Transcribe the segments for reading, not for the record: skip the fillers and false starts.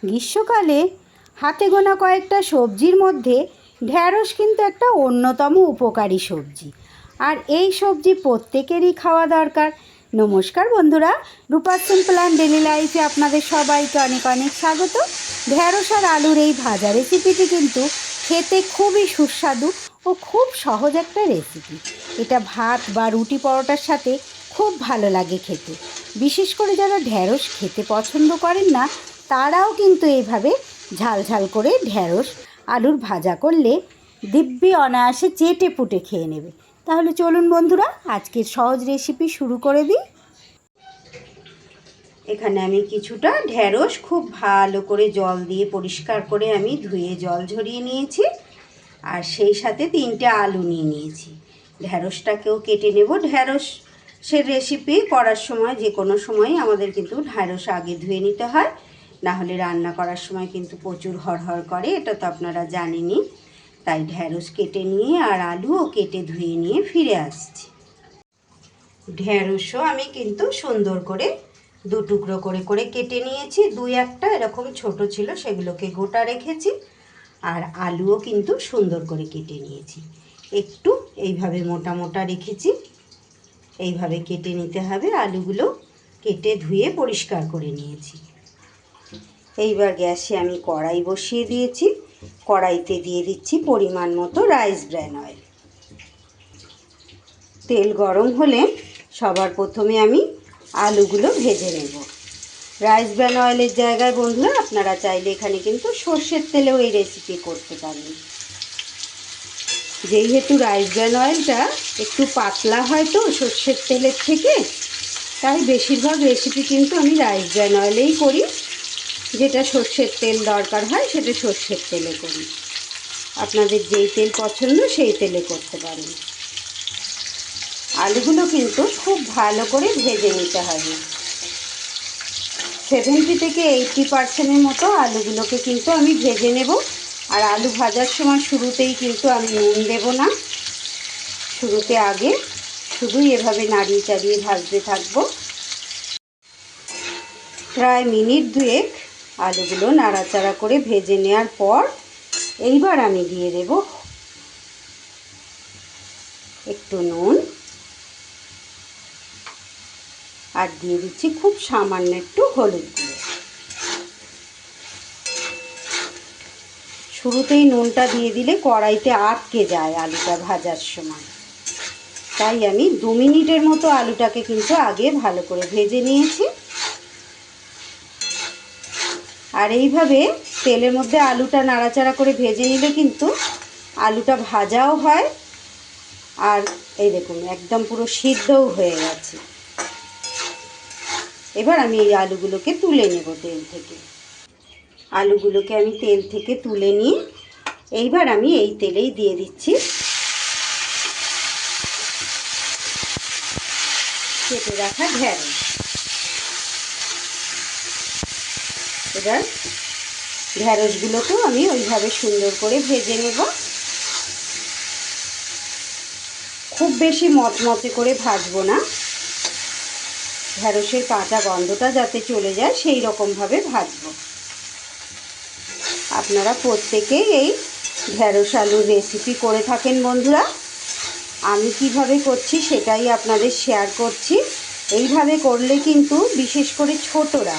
গ্রীষ্মকালে হাতে গোনা কয়েকটা সবজির মধ্যে ঢ্যাঁড়স কিন্তু একটা অন্যতম উপকারী সবজি, আর এই সবজি প্রত্যেকেরই খাওয়া দরকার। নমস্কার বন্ধুরা, রূপার সিম্পল অ্যান্ড ডেলি লাইফে আপনাদের সবাইকে অনেক অনেক স্বাগত। ঢ্যাঁড়স আর আলুর এই ভাজা রেসিপিটি কিন্তু খেতে খুবই সুস্বাদু ও খুব সহজ একটা রেসিপি। এটা ভাত বা রুটি পরোটার সাথে খুব ভালো লাগে খেতে। বিশেষ করে যারা ঢ্যাঁড়স খেতে পছন্দ করেন না, তারাও কিন্তু এইভাবে ঝাল ঝাল করে ঢ্যাঁড়স আলুর ভাজা করলে দিব্যি অনায়াসে চেটে পুটে খেয়ে নেবে। তাহলে চলুন বন্ধুরা, আজকের সহজ রেসিপি শুরু করে দিই। এখানে আমি কিছুটা ঢ্যাঁড়স খুব ভালো করে জল দিয়ে পরিষ্কার করে আমি ধুয়ে জল ঝরিয়ে নিয়েছি, আর সেই সাথে 3টে আলু নিয়ে নিয়েছি। ঢ্যাঁড়সটাকেও কেটে নেব। ঢ্যাঁড়সের রেসিপি করার সময় যে কোনো সময় আমাদের কিন্তু ঢ্যাঁড়স আগে ধুয়ে নিতে হয়, না হলে রান্না করার সময় কিন্তু প্রচুর হড়হড় করে, এটা তো আপনারা জানেনই। তাই ঢ্যাঁড়স কেটে নিয়ে আর আলুও কেটে ধুয়ে নিয়ে ফিরে আসছি। ঢ্যাঁড়সও আমি কিন্তু সুন্দর করে 2 টুকরো করে করে কেটে নিয়েছি। 2-1টা এরকম ছোট ছিল, সেগুলোকে গোটা রেখেছি। আর আলুও কিন্তু সুন্দর করে কেটে নিয়েছি, একটু এইভাবে মোটা মোটা রেখেছি। এইভাবে কেটে নিতে হবে। আলুগুলো কেটে ধুয়ে পরিষ্কার করে নিয়েছি। এইবার গ্যাসে আমি কড়াই বসিয়ে দিয়েছি। কড়াইতে দিয়ে দিচ্ছি পরিমাণ মতো রাইস ব্র্যান অয়েল। তেল গরম হলে সবার প্রথমে আমি আলুগুলো ভেজে নেব। রাইস ব্র্যান অয়েলের জায়গায় বন্ধুরা আপনারা চাইলে এখানে কিন্তু সর্ষের তেলেও এই রেসিপি করতে পারেন। যেহেতু রাইস ব্র্যান অয়েলটা একটু পাতলা হয় তো সর্ষের তেলের থেকে, তাই বেশিরভাগ রেসিপি কিন্তু আমি রাইস ব্র্যান অয়েলেই করি। যেটা সর্ষের তেল দরকার হয় সেটা সর্ষের তেলে করি। আপনাদের যেই তেল পছন্দ সেই তেলে করতে পারেন। আলুগুলো কিন্তু খুব ভালো করে ভেজে নিতে হবে। 70 থেকে 80% মতো আলুগুলোকে কিন্তু আমি ভেজে নেব। আর আলু ভাজার সময় শুরুতেই কিন্তু আমি নুন দেব না। শুরুতে আগে শুধুই এভাবে নাড়িয়ে চাড়িয়ে ভাজতে থাকবো। প্রায় মিনিট 2 আলুগুলো নাড়াচাড়া করে ভেজে নেওয়ার পর এইবার আমি দিয়ে দেব একটু নুন, আর দিয়ে দিচ্ছি খুব সামান্য একটু হলুদ গুঁড়ো। শুরুতেই নুনটা দিয়ে দিলে কড়াইতে আটকে যায় আলুটা ভাজার সময়, তাই আমি 2 মিনিটের মতো আলুটাকে কিন্তু আগে ভালো করে ভেজে নিয়েছি। আর এইভাবে তেলের মধ্যে আলুটা নাড়াচাড়া করে ভেজে নিলে কিন্তু আলুটা ভাজাও হয়, আর এই দেখুন একদম পুরো সিদ্ধও হয়ে গেছে। এবার আমি এই আলুগুলোকে তুলে নেব তেল থেকে। আলুগুলোকে আমি তেল থেকে তুলে নিয়ে এইবার আমি এই তেলেই দিয়ে দিচ্ছি কেটে রাখা ঢ্যাঁড়স। এবার ঢ্যাঁড়সগুলোকেও আমি ওইভাবে সুন্দর করে ভেজে নেব। খুব বেশি মচমচে করে ভাজবো না, ঢ্যাঁড়সের কাঁচা গন্ধটা যাতে চলে যায় সেই রকমভাবে ভাজবো। আপনারা প্রত্যেকেই এই ঢ্যাঁড়স আলুর রেসিপি করে থাকেন বন্ধুরা। আমি কিভাবে করছি সেটাই আপনাদের শেয়ার করছি। এইভাবে করলে কিন্তু বিশেষ করে ছোটরা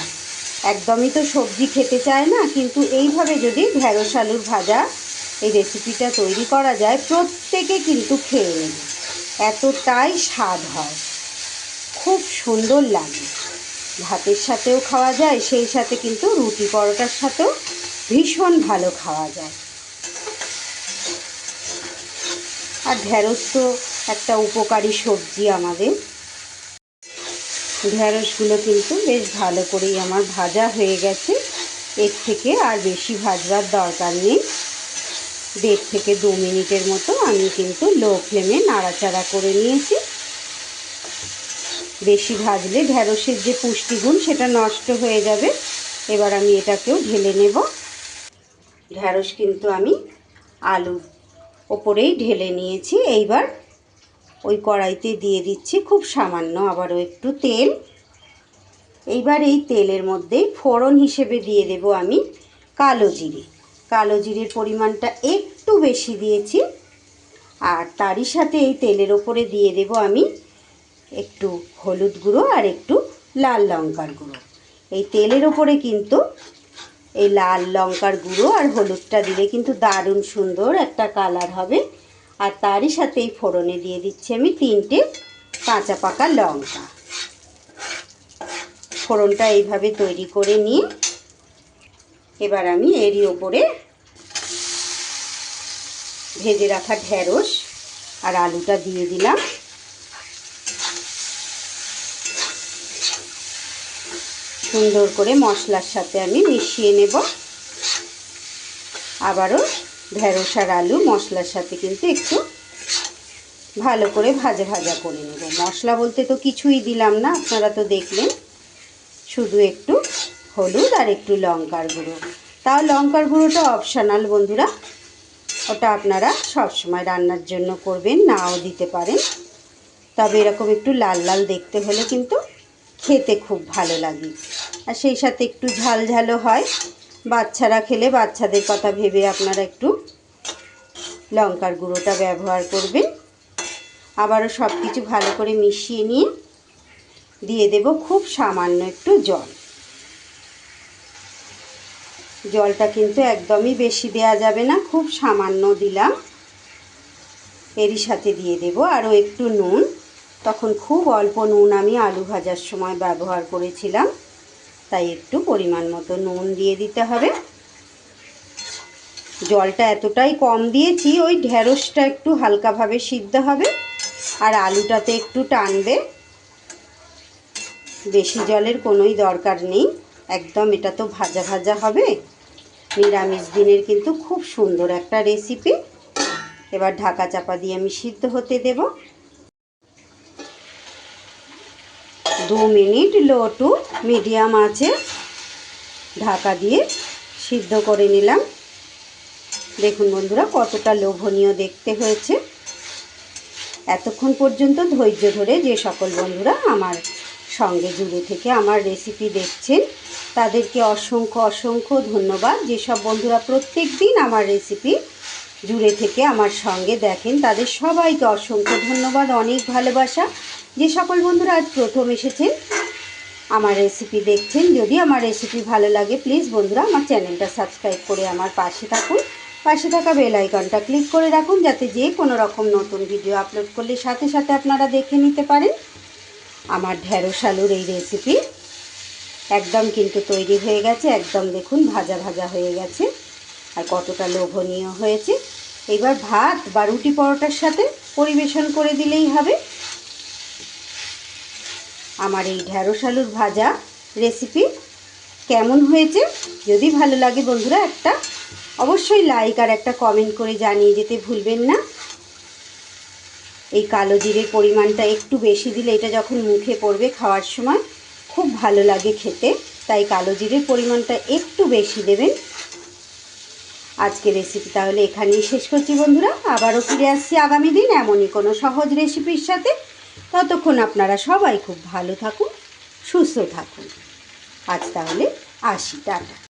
একদমই তো সবজি খেতে চায় না, কিন্তু এইভাবে যদি ঢ্যাঁড়স আলুর ভাজা এই রেসিপিটা তৈরি করা যায় প্রত্যেকে কিন্তু খেয়ে নেবে। এতটাই স্বাদ হয়, খুব সুন্দর লাগে। ভাতের সাথেও খাওয়া যায়, সেই সাথে কিন্তু রুটি পরোটার সাথেও ভীষণ ভালো খাওয়া যায়। আর ঢ্যাঁড়স তো একটা উপকারী সবজি আমাদের। ঢ্যাঁড়সগুলো কিন্তু বেশ ভালো করেই আমার ভাজা হয়ে গেছে। এর থেকে আর বেশি ভাজবার দরকার নেই। 1.5 থেকে 2 মিনিটের মতো আমি কিন্তু লো ফ্লেমে নাড়াচাড়া করে নিয়েছি। বেশি ভাজলে ঢ্যাঁড়সের যে পুষ্টিগুণ সেটা নষ্ট হয়ে যাবে। এবার আমি এটাকেও ঢেলে নেব। ঢ্যাঁড়স কিন্তু আমি আলুর ওপরেই ঢেলে নিয়েছি। এইবার ওই কড়াইতে দিয়ে দিচ্ছি খুব সামান্য আবারও একটু তেল। এইবার এই তেলের মধ্যে ফোড়ন হিসেবে দিয়ে দেব আমি কালো জিরে। কালো জিরের পরিমাণটা একটু বেশি দিয়েছি। আর তারই সাথে এই তেলের ওপরে দিয়ে দেব আমি একটু হলুদ গুঁড়ো আর একটু লাল লঙ্কার গুঁড়ো। এই তেলের ওপরে কিন্তু এই লাল লঙ্কার গুঁড়ো আর হলুদটা দিলে কিন্তু দারুণ সুন্দর একটা কালার হবে। আর তারই সাথে এই ফোড়নে দিয়ে দিচ্ছি আমি 3টে কাঁচা পাকা লঙ্কা। ফোড়নটা এইভাবে তৈরি করে নিয়ে এবার আমি এরই ওপরে ভেজে রাখা ঢেঁড়স আর আলুটা দিয়ে দিলাম। সুন্দর করে মশলার সাথে আমি মিশিয়ে নেব। আবারও ঢেঁড়স আর আলু মশলার সাথে কিন্তু একটু ভালো করে ভাজা ভাজা করে নেব। মশলা বলতে তো কিছুই দিলাম না, আপনারা তো দেখলেন, শুধু একটু হলুদ আর একটু লঙ্কার গুঁড়ো। তাও লঙ্কার গুঁড়োটা অপশনাল বন্ধুরা, ওটা আপনারা সবসময় রান্নার জন্য করবেন, নাও দিতে পারেন। তবে এরকম একটু লাল লাল দেখতে হলে কিন্তু খেতে খুব ভালো লাগে। আর সেই সাথে একটু ঝাল ঝালও হয়। বাচ্চারা খেলে বাচ্চাদের কথা ভেবে আপনারা একটু লঙ্কার গুঁড়োটা ব্যবহার করবেন। আবারও সব কিছু ভালো করে মিশিয়ে নিয়ে দিয়ে দেব খুব সামান্য একটু জল। জলটা কিন্তু একদমই বেশি দেয়া যাবে না, খুব সামান্য দিলাম। এরই সাথে দিয়ে দেব আরও একটু নুন। তখন খুব অল্প নুন আমি আলু ভাজার সময় ব্যবহার করেছিলাম, তাই একটু পরিমাণ মতো নুন দিয়ে দিতে হবে। জলটা এতটাই কম দিয়েছি, ওই ঢেঁড়সটা একটু হালকাভাবে সিদ্ধ হবে আর আলুটাতে একটু টানবে। বেশি জলের কোনোই দরকার নেই, একদম এটা তো ভাজা ভাজা হবে। নিরামিষ দিনের কিন্তু খুব সুন্দর একটা রেসিপি। এবার ঢাকা চাপা দিয়ে আমি সিদ্ধ হতে দেব। 2 মিনিট লো টু মিডিয়াম আঁচে ঢাকা দিয়ে সিদ্ধ করে নিলাম। দেখুন বন্ধুরা কতটা লোভনীয় দেখতে হয়েছে। এতক্ষণ পর্যন্ত ধৈর্য ধরে যে সকল বন্ধুরা আমার সঙ্গে জুড়ে থেকে আমার রেসিপি দেখছেন তাদেরকে অসংখ্য অসংখ্য ধন্যবাদ। যেসব বন্ধুরা প্রত্যেক দিন আমার রেসিপি জুড়ে থেকে আমার সঙ্গে দেখেন তাদের সবাইকে অসংখ্য ধন্যবাদ, অনেক ভালোবাসা। যে সকল বন্ধুরা আজ প্রথম এসেছেন আমার রেসিপি দেখছেন, যদি আমার রেসিপি ভালো লাগে প্লিজ বন্ধুরা আমার চ্যানেলটা সাবস্ক্রাইব করে আমার পাশে থাকুন। পাশে থাকা বেল আইকনটা ক্লিক করে রাখুন, যাতে যে কোনো রকম নতুন ভিডিও আপলোড করলে সাথে সাথে আপনারা দেখে নিতে পারেন। আমার ঢেঁড়স আলুর এই রেসিপি একদম কিন্তু তৈরি হয়ে গেছে। একদম দেখুন ভাজা ভাজা হয়ে গেছে আর কতটা লোভনীয় হয়েছে। এবার ভাত বা রুটি পরোটার সাথে পরিবেশন করে দিলেই হবে। আমার এই ঢেঁড়স আলুর ভাজা রেসিপি কেমন হয়েছে যদি ভালো লাগে বন্ধুরা একটা অবশ্যই লাইক আর একটা কমেন্ট করে জানিয়ে যেতে ভুলবেন না। এই কালো জিরের পরিমাণটা একটু বেশি দিলে এটা যখন মুখে পড়বে খাওয়ার সময় খুব ভালো লাগে খেতে, তাই কালো জিরের পরিমাণটা একটু বেশি দেবেন। আজকের রেসিপি তাহলে এখানেই শেষ করছি বন্ধুরা। আবারও ফিরে আসছি আগামী দিন এমনই কোনো সহজ রেসিপির সাথে। ততক্ষণ আপনারা সবাই খুব ভালো থাকুন, সুস্থ থাকুন। আজ তাহলে আসি, টাটা।